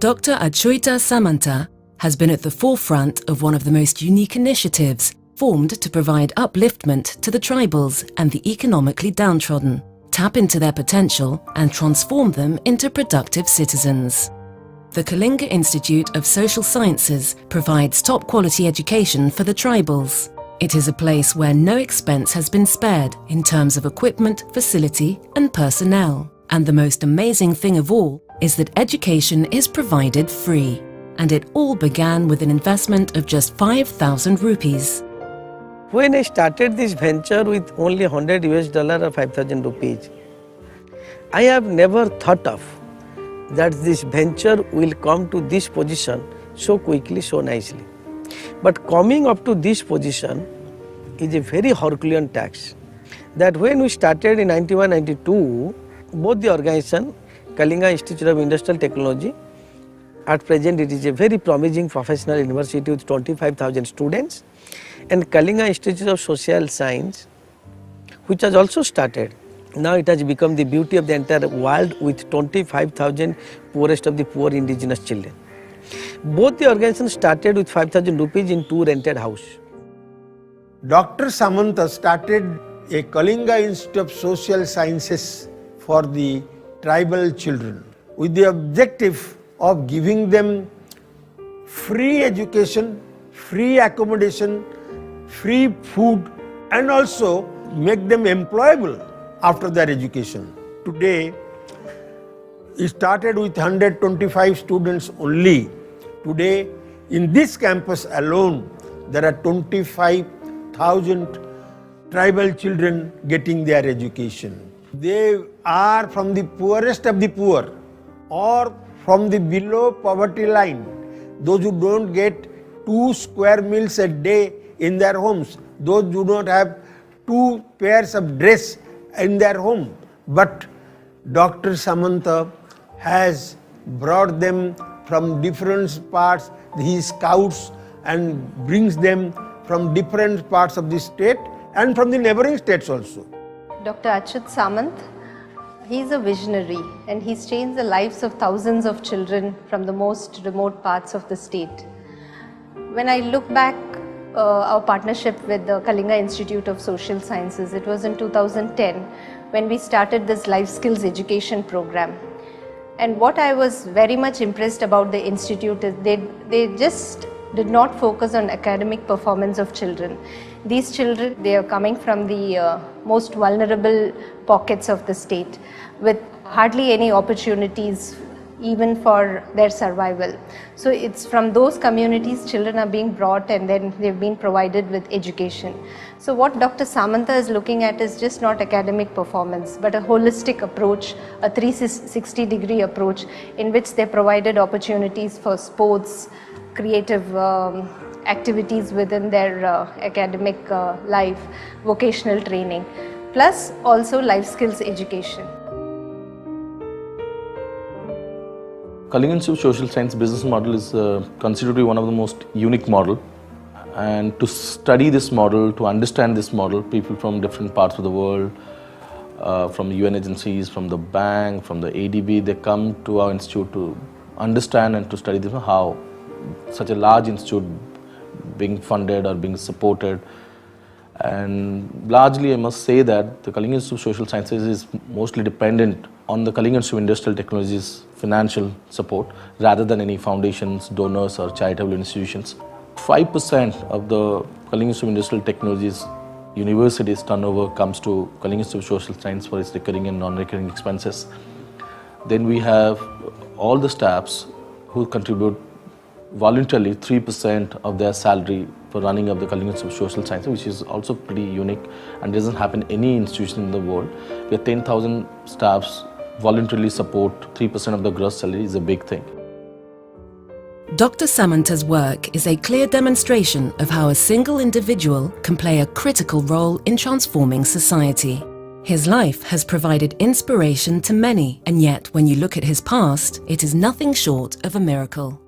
Dr. Achyuta Samanta has been at the forefront of one of the most unique initiatives formed to provide upliftment to the tribals and the economically downtrodden, tap into their potential and transform them into productive citizens. The Kalinga Institute of Social Sciences provides top-quality education for the tribals. It is a place where no expense has been spared in terms of equipment, facility and personnel. And the most amazing thing of all is that education is provided free. And it all began with an investment of just 5,000 rupees. When I started this venture with only $100 or 5,000 rupees, I have never thought of that this venture will come to this position so quickly, so nicely. But coming up to this position is a very Herculean task. That when we started in 91-92, both the organization, Kalinga Institute of Industrial Technology, at present it is a very promising professional university with 25,000 students, and Kalinga Institute of Social Science, which has also started. Now it has become the beauty of the entire world with 25,000 poorest of the poor indigenous children. Both the organizations started with 5,000 rupees in 2 rented house. Dr. Samanta started a Kalinga Institute of Social Sciences for the tribal children with the objective of giving them free education, free accommodation, free food and also make them employable after their education. Today, it started with 125 students only. Today, in this campus alone, there are 25,000 tribal children getting their education. They are from the poorest of the poor or from the below poverty line. Those who don't get 2 square meals a day in their homes, those who do not have 2 pairs of dress in their home. But Dr. Samanta has brought them from different parts, he scouts and brings them from different parts of the state and from the neighboring states also. Dr. Achyut Samant, he is a visionary and he's changed the lives of thousands of children from the most remote parts of the state. When I look back our partnership with the Kalinga Institute of Social Sciences, it was in 2010 when we started this life skills education program. And what I was very much impressed about the institute is they just did not focus on academic performance of children. These children, they are coming from the most vulnerable pockets of the state with hardly any opportunities even for their survival. So it's from those communities children are being brought and then they've been provided with education. So what Dr. Samanta is looking at is just not academic performance but a holistic approach, a 360-degree approach in which they provided opportunities for sports, creative activities within their academic life, vocational training, plus also life skills education. Kalinga Institute of Social Science business model is considered to be one of the most unique model, and to study this model, to understand this model, people from different parts of the world, from the UN agencies, from the bank, from the ADB, they come to our institute to understand and to study this, how such a large institute being funded or being supported. And largely I must say that the Kalinga Institute of Social Sciences is mostly dependent on the Kalinga Institute of Industrial Technologies financial support rather than any foundations, donors or charitable institutions. 5% of the Kalinga Institute of Industrial Technologies university's turnover comes to Kalinga Institute of Social Science for its recurring and non-recurring expenses. Then we have all the staffs who contribute voluntarily 3% of their salary for running of the Kalinga Institute of Social Sciences, which is also pretty unique and doesn't happen in any institution in the world. We have 10,000 staffs voluntarily support 3% of the gross salary is a big thing. Dr. Samanta's work is a clear demonstration of how a single individual can play a critical role in transforming society. His life has provided inspiration to many, and yet when you look at his past, it is nothing short of a miracle.